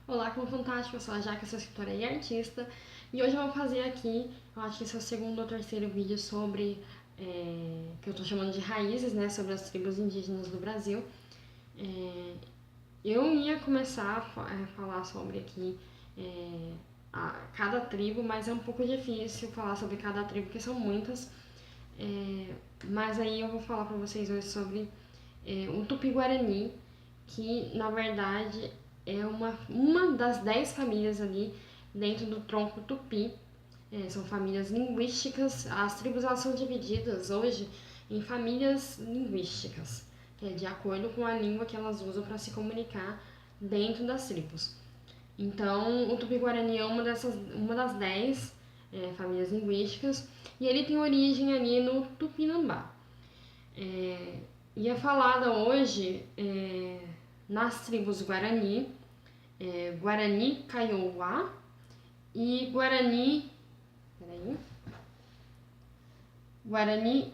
Olá, como fantástico, eu sou a Jaque, sou escritora e artista. E hoje eu vou fazer aqui, eu acho que esse é o segundo ou terceiro vídeo sobre, que eu tô chamando de raízes, né, sobre as tribos indígenas do Brasil. Eu ia começar a falar sobre aqui cada tribo, mas é um pouco difícil falar sobre cada tribo, porque são muitas. Mas aí eu vou falar pra vocês hoje sobre o Tupi-Guarani, que na verdade é uma das 10 famílias ali dentro do tronco Tupi. São famílias linguísticas. As tribos elas são divididas hoje em famílias linguísticas, que é de acordo com a língua que elas usam para se comunicar dentro das tribos. Então, o Tupi-Guarani é uma das 10 famílias linguísticas e ele tem origem ali no Tupinambá. E é falada hoje nas tribos Guarani, Guarani Kaiowá e Guarani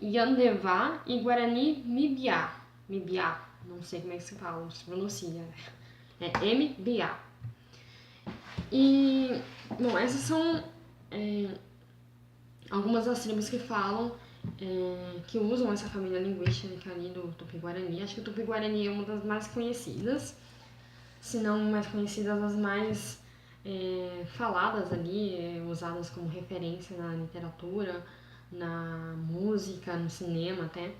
Yandevá e Guarani Mibiá, não sei como é que se fala, se pronuncia, é MBA. E, bom, essas são algumas das tribos que falam, que usam essa família linguística ali do Tupi-Guarani. Acho que o Tupi-Guarani é uma das mais conhecidas, se não mais conhecidas, as mais faladas ali, usadas como referência na literatura, na música, no cinema até.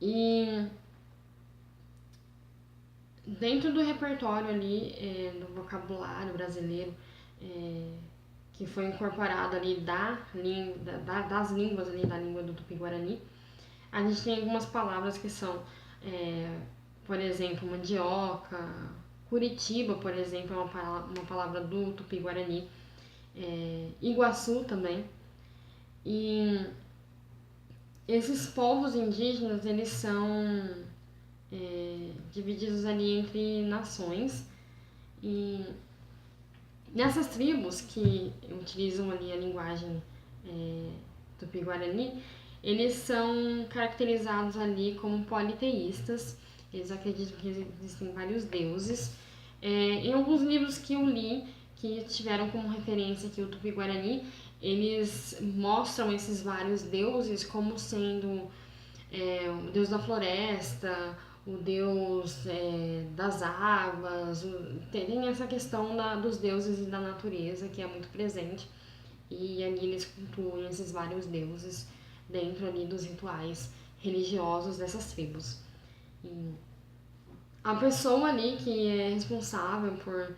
E dentro do repertório ali, do vocabulário brasileiro, que foi incorporado ali das línguas ali, da língua do Tupi-Guarani, a gente tem algumas palavras que são, por exemplo, mandioca, Curitiba, por exemplo, é uma palavra do Tupi-Guarani, Iguaçu também. E esses povos indígenas, eles são divididos ali entre nações. E nessas tribos que utilizam ali a linguagem Tupi-Guarani, eles são caracterizados ali como politeístas. Eles acreditam que existem vários deuses. Em alguns livros que eu li, que tiveram como referência aqui o Tupi-Guarani, eles mostram esses vários deuses como sendo o deus da floresta, o deus das águas. Tem essa questão dos deuses e da natureza que é muito presente. E ali eles cultuam esses vários deuses dentro ali dos rituais religiosos dessas tribos. E a pessoa ali que é responsável por,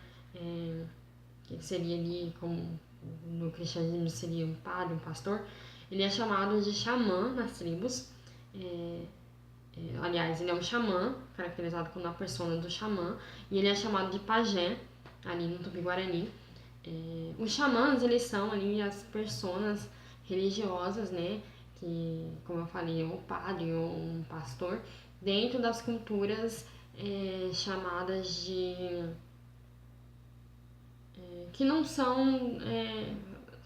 que seria ali, como no cristianismo seria um padre, um pastor, ele é chamado de xamã nas tribos. Aliás, ele é um xamã, caracterizado como a persona do xamã, e ele é chamado de pajé, ali no Tupi-Guarani. Os xamãs, eles são ali as personas religiosas, né, que, como eu falei, é um padre ou um pastor, dentro das culturas chamadas de... que não são...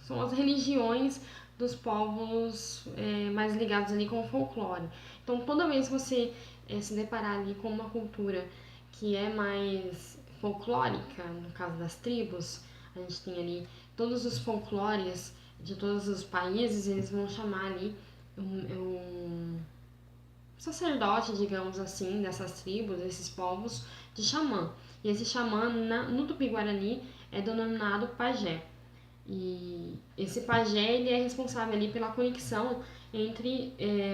são as religiões dos povos mais ligados ali com o folclore. Então, toda vez que você se deparar ali com uma cultura que é mais folclórica, no caso das tribos, a gente tem ali todos os folclores de todos os países, eles vão chamar ali um sacerdote, digamos assim, dessas tribos, desses povos, de xamã. E esse xamã, no Tupi-Guarani, é denominado pajé. E esse pajé ele é responsável ali pela conexão entre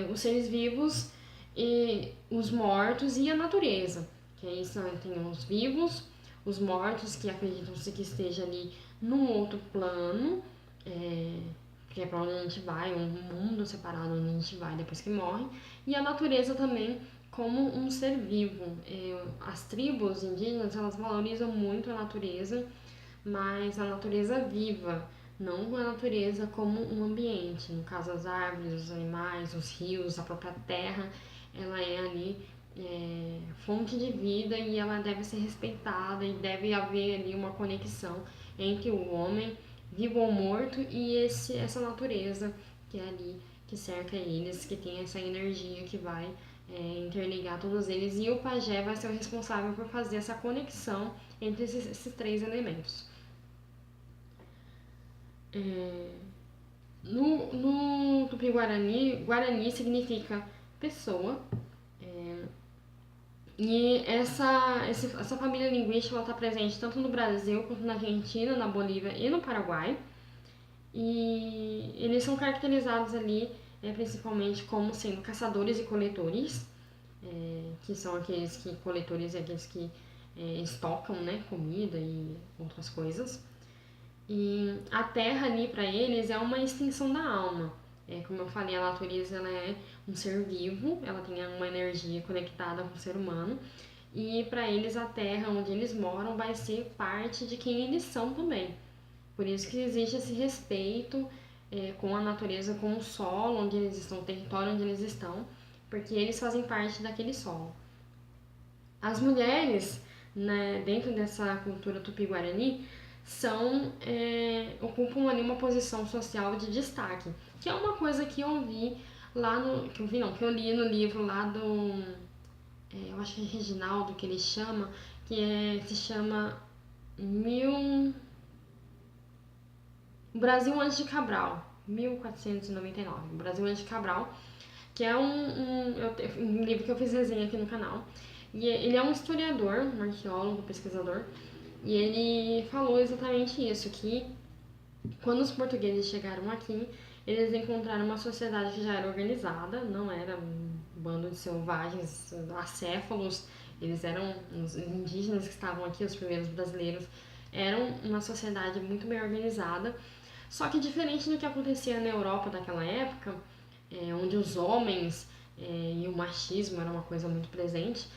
os seres vivos e os mortos e a natureza. Que aí tem os vivos, os mortos que acreditam-se que esteja ali num outro plano, que é para onde a gente vai, um mundo separado onde a gente vai depois que morre, e a natureza também como um ser vivo. As tribos indígenas elas valorizam muito a natureza, mas a natureza viva, não a natureza como um ambiente. No caso, as árvores, os animais, os rios, a própria terra, ela é ali fonte de vida e ela deve ser respeitada e deve haver ali uma conexão entre o homem, vivo ou morto, e essa natureza que é ali, que cerca eles, que tem essa energia que vai interligar todos eles. E o pajé vai ser o responsável por fazer essa conexão entre esses três elementos. No Tupi-Guarani, Guarani significa pessoa. E essa família linguística está presente tanto no Brasil quanto na Argentina, na Bolívia e no Paraguai. E eles são caracterizados ali principalmente como sendo caçadores e coletores, que são aqueles que coletores e aqueles que estocam, né, comida e outras coisas. E a terra ali para eles é uma extensão da alma. Como eu falei, a natureza ela é um ser vivo, ela tem uma energia conectada com o ser humano. E para eles a terra onde eles moram vai ser parte de quem eles são também. Por isso que existe esse respeito com a natureza, com o solo onde eles estão, o território onde eles estão, porque eles fazem parte daquele solo. As mulheres, né, dentro dessa cultura tupi-guarani, ocupam ali uma posição social de destaque, que é uma coisa que eu vi lá no, que eu li no livro lá do, eu acho que é Reginaldo que ele chama, se chama o Brasil antes de Cabral, 1499, o Brasil antes de Cabral, que é um livro que eu fiz resenha aqui no canal. E ele é um historiador, um arqueólogo, pesquisador, e ele falou exatamente isso, que quando os portugueses chegaram aqui, eles encontraram uma sociedade que já era organizada, não era um bando de selvagens acéfalos, eles eram os indígenas que estavam aqui, os primeiros brasileiros, eram uma sociedade muito bem organizada, só que diferente do que acontecia na Europa daquela época, onde os homens e o machismo era uma coisa muito presente,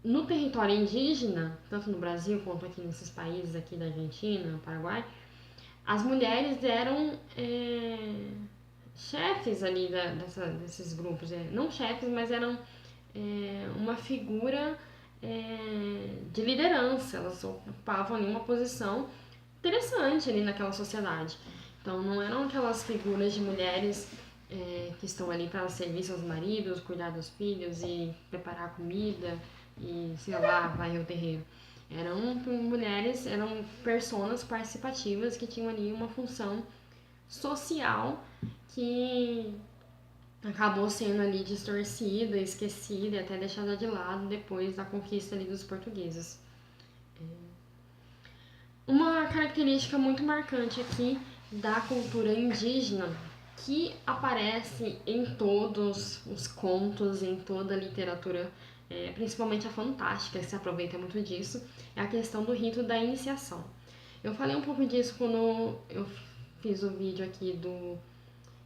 no território indígena, tanto no Brasil quanto aqui nesses países aqui da Argentina, Paraguai, as mulheres eram chefes ali desses grupos. Não chefes, mas eram uma figura de liderança. Elas ocupavam ali uma posição interessante ali naquela sociedade. Então não eram aquelas figuras de mulheres que estão ali para servir seus maridos, cuidar dos filhos e preparar comida e, sei lá, varrer o terreiro. Eram mulheres, eram personas participativas que tinham ali uma função social que acabou sendo ali distorcida, esquecida e até deixada de lado depois da conquista ali dos portugueses. Uma característica muito marcante aqui da cultura indígena que aparece em todos os contos, em toda a literatura, principalmente a fantástica, que se aproveita muito disso, é a questão do rito da iniciação. Eu falei um pouco disso quando eu fiz o vídeo aqui do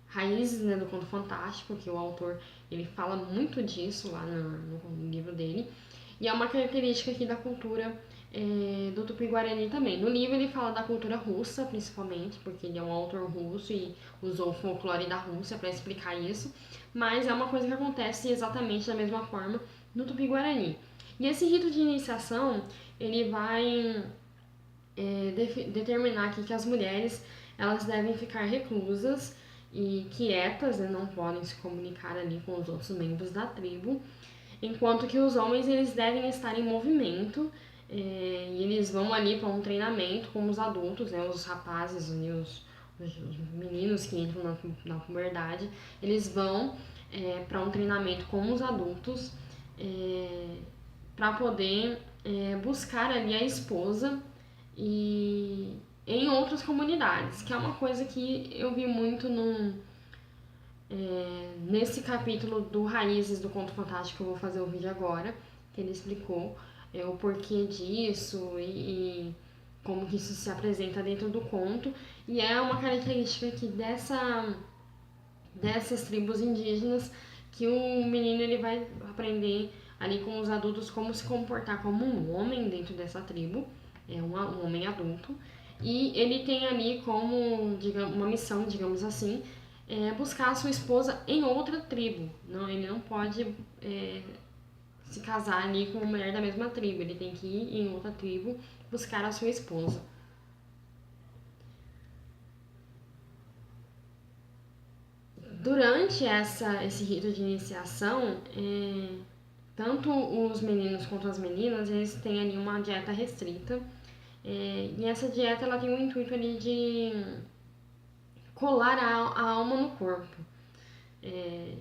Raízes, né, do Conto Fantástico, que o autor ele fala muito disso lá no livro dele, e é uma característica aqui da cultura do Tupi-Guarani também. No livro ele fala da cultura russa, principalmente, porque ele é um autor russo e usou o folclore da Rússia para explicar isso, mas é uma coisa que acontece exatamente da mesma forma no Tupi-Guarani. E esse rito de iniciação, ele vai determinar aqui que as mulheres elas devem ficar reclusas e quietas, né, não podem se comunicar ali com os outros membros da tribo, enquanto que os homens eles devem estar em movimento e eles vão ali para um treinamento como os adultos, né, os rapazes e os meninos que entram na puberdade, eles vão para um treinamento como os adultos para poder buscar ali a esposa e em outras comunidades, que é uma coisa que eu vi muito nesse capítulo do Raízes do Conto Fantástico, que eu vou fazer o vídeo agora, que ele explicou o porquê disso e como que isso se apresenta dentro do conto, e é uma característica aqui dessas tribos indígenas, que o menino ele vai aprender ali com os adultos como se comportar como um homem dentro dessa tribo, um homem adulto, e ele tem ali como, digamos, uma missão, digamos assim, buscar a sua esposa em outra tribo. Não, ele não pode se casar ali com uma mulher da mesma tribo, ele tem que ir em outra tribo buscar a sua esposa. Durante esse rito de iniciação, tanto os meninos quanto as meninas, eles têm ali uma dieta restrita. E essa dieta ela tem o intuito ali de colar a alma no corpo. É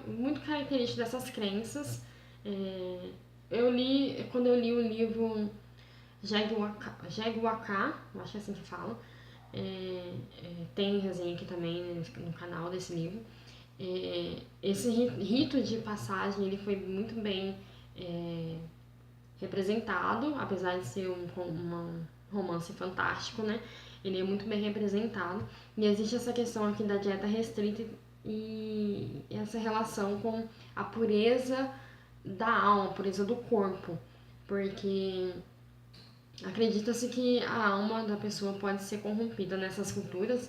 muito característico dessas crenças. Quando eu li o livro Jeguacá, acho que é assim que fala, tem resenha aqui também no canal desse livro. Esse rito de passagem ele foi muito bem representado, apesar de ser um romance fantástico, né? Ele é muito bem representado. E existe essa questão aqui da dieta restrita e essa relação com a pureza da alma, a pureza do corpo. Porque acredita-se que a alma da pessoa pode ser corrompida nessas culturas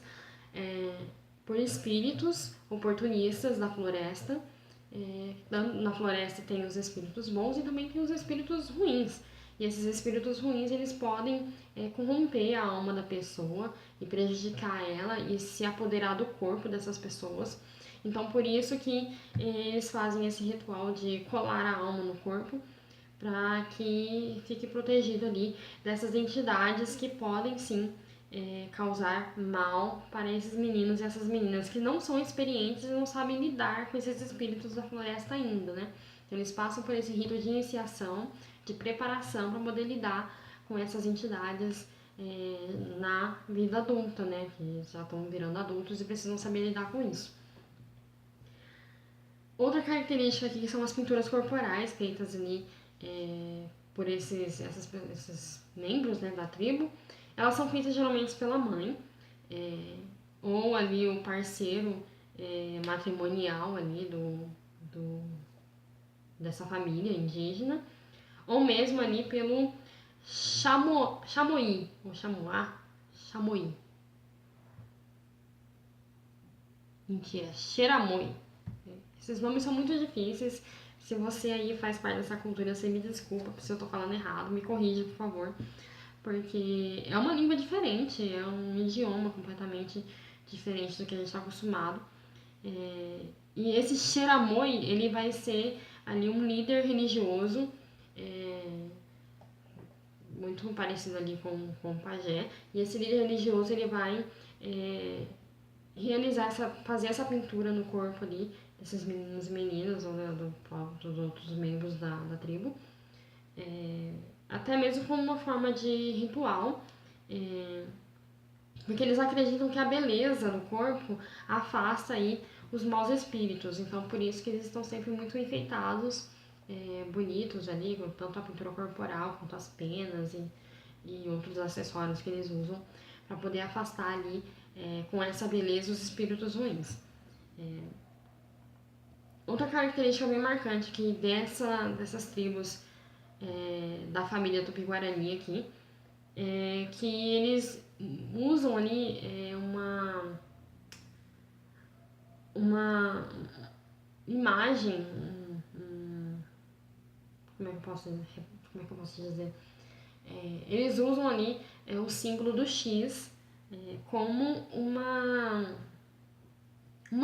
por espíritos oportunistas da floresta. Na floresta tem os espíritos bons e também tem os espíritos ruins. E esses espíritos ruins eles podem corromper a alma da pessoa e prejudicar ela e se apoderar do corpo dessas pessoas. Então por isso que eles fazem esse ritual de colar a alma no corpo para que fique protegido ali dessas entidades que podem sim causar mal para esses meninos e essas meninas que não são experientes e não sabem lidar com esses espíritos da floresta ainda, né? Então eles passam por esse rito de iniciação, de preparação para poder lidar com essas entidades na vida adulta, né? Que já estão virando adultos e precisam saber lidar com isso. Outra característica aqui são as pinturas corporais feitas ali por esses membros, né, da tribo. Elas são feitas geralmente pela mãe ou ali o parceiro matrimonial ali dessa família indígena, ou mesmo ali pelo chamoí, ou chamoí. Mentira, xeramoi. Esses nomes são muito difíceis. Se você aí faz parte dessa cultura, você me desculpa se eu tô falando errado, me corrija, por favor. Porque é uma língua diferente, é um idioma completamente diferente do que a gente está acostumado. E esse Xeramoi, ele vai ser ali um líder religioso, muito parecido ali com o pajé. E esse líder religioso, ele vai fazer essa pintura no corpo ali desses meninos e meninas, ou dos outros membros da tribo. Até mesmo como uma forma de ritual, porque eles acreditam que a beleza do corpo afasta aí os maus espíritos, então por isso que eles estão sempre muito enfeitados, bonitos ali, tanto a pintura corporal quanto as penas e outros acessórios que eles usam para poder afastar ali com essa beleza os espíritos ruins. Outra característica bem marcante que dessas tribos da família Tupi-Guarani aqui é que eles usam ali uma imagem, como é que eu posso dizer? Eles usam ali o símbolo do X como uma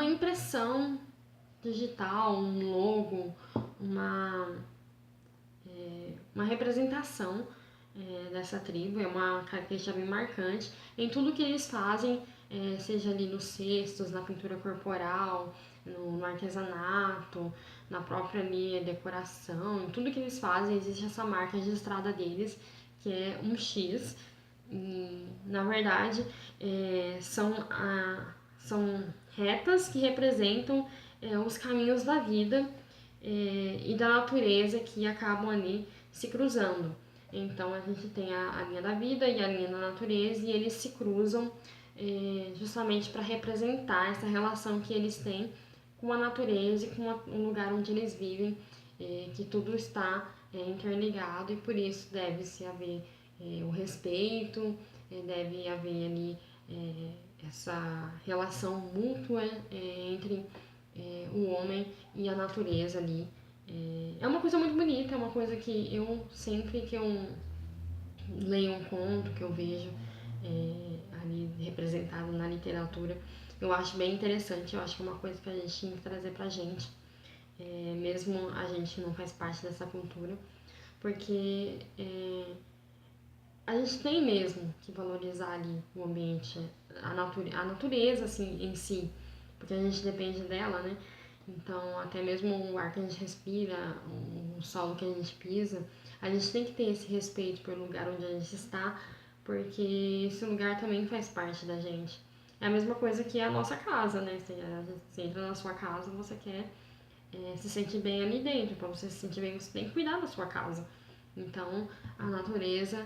impressão digital, um logo, uma representação dessa tribo, é uma característica bem marcante em tudo que eles fazem, seja ali nos cestos, na pintura corporal, no artesanato, na própria ali, decoração, em tudo que eles fazem existe essa marca registrada deles, que é um X. E, na verdade, são retas que representam os caminhos da vida e da natureza que acabam ali se cruzando. Então a gente tem a linha da vida e a linha da natureza e eles se cruzam justamente para representar essa relação que eles têm com a natureza e com o lugar onde eles vivem, que tudo está interligado e por isso deve-se haver o respeito, deve haver ali essa relação mútua entre o homem e a natureza ali. É uma coisa muito bonita, é uma coisa que eu sempre que eu leio um conto, que eu vejo ali representado na literatura, eu acho bem interessante, eu acho que é uma coisa que a gente tinha que trazer pra gente. mesmo a gente não faz parte dessa cultura, porque a gente tem mesmo que valorizar ali o ambiente, a natureza assim, em si, porque a gente depende dela, né? Então, até mesmo o ar que a gente respira, o solo que a gente pisa, a gente tem que ter esse respeito pelo lugar onde a gente está, porque esse lugar também faz parte da gente. É a mesma coisa que a nossa casa, né? Você entra na sua casa, você quer se sentir bem ali dentro. Para você se sentir bem, você tem que cuidar da sua casa. Então, a natureza,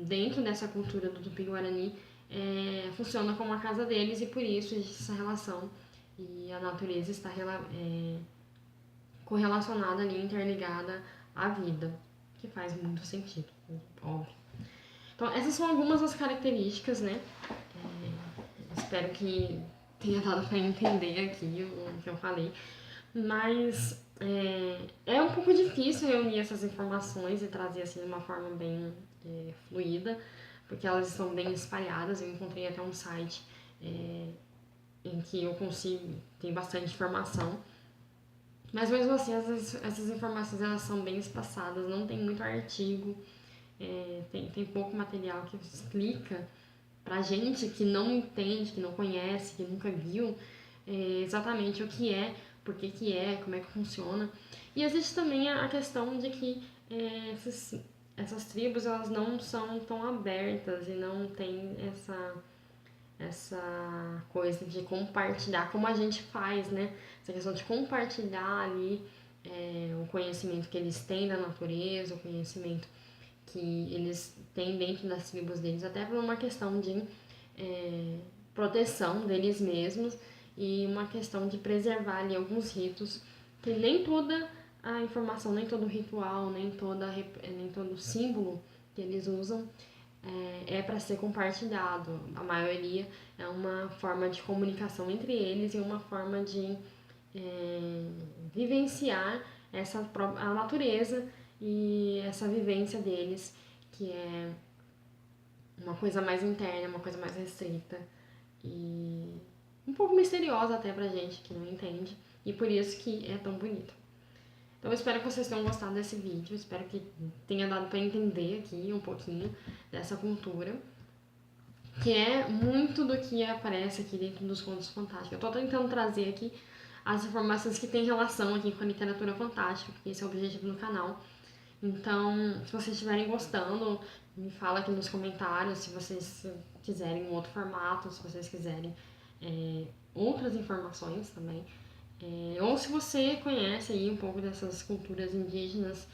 dentro dessa cultura do Tupi-Guarani, funciona como a casa deles e por isso existe essa relação. E a natureza está correlacionada ali, interligada à vida, que faz muito sentido, óbvio. Então, essas são algumas das características, né? Espero que tenha dado para entender aqui o que eu falei. Mas é um pouco difícil reunir essas informações e trazer assim de uma forma bem fluida, porque elas estão bem espalhadas. Eu encontrei até um site em que eu consigo, tem bastante informação. Mas mesmo assim, essas informações elas são bem espaçadas, não tem muito artigo, tem pouco material que explica pra gente que não entende, que não conhece, que nunca viu, exatamente o que é, por que é, como é que funciona. E existe também a questão de que essas tribos elas não são tão abertas e não tem essa coisa de compartilhar como a gente faz, né? Essa questão de compartilhar ali o conhecimento que eles têm da natureza, o conhecimento que eles têm dentro das tribos deles, até por uma questão de proteção deles mesmos e uma questão de preservar ali alguns ritos que nem toda a informação, nem todo ritual, nem todo símbolo que eles usam para ser compartilhado. A maioria é uma forma de comunicação entre eles e uma forma de vivenciar a natureza e essa vivência deles, que é uma coisa mais interna, uma coisa mais restrita e um pouco misteriosa até pra gente que não entende, e por isso que é tão bonito. Então eu espero que vocês tenham gostado desse vídeo, espero que tenha dado para entender aqui um pouquinho dessa cultura, que é muito do que aparece aqui dentro dos contos fantásticos. Eu tô tentando trazer aqui as informações que têm relação aqui com a literatura fantástica, porque esse é o objetivo do canal. Então, se vocês estiverem gostando, me fala aqui nos comentários se vocês quiserem um outro formato, se vocês quiserem outras informações também. Ou se você conhece aí um pouco dessas culturas indígenas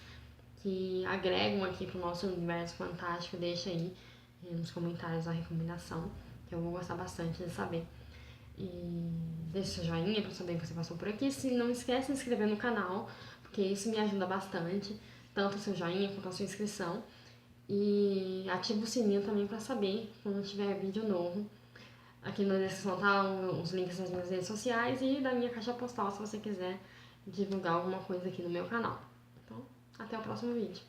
que agregam aqui pro nosso universo fantástico, deixa aí nos comentários a recomendação, que eu vou gostar bastante de saber. E deixa seu joinha pra saber que você passou por aqui. Se não esquece de se inscrever no canal, porque isso me ajuda bastante, tanto o seu joinha quanto a sua inscrição. E ativa o sininho também para saber quando tiver vídeo novo. Aqui na descrição tá os links das minhas redes sociais e da minha caixa postal se você quiser divulgar alguma coisa aqui no meu canal. Então, até o próximo vídeo.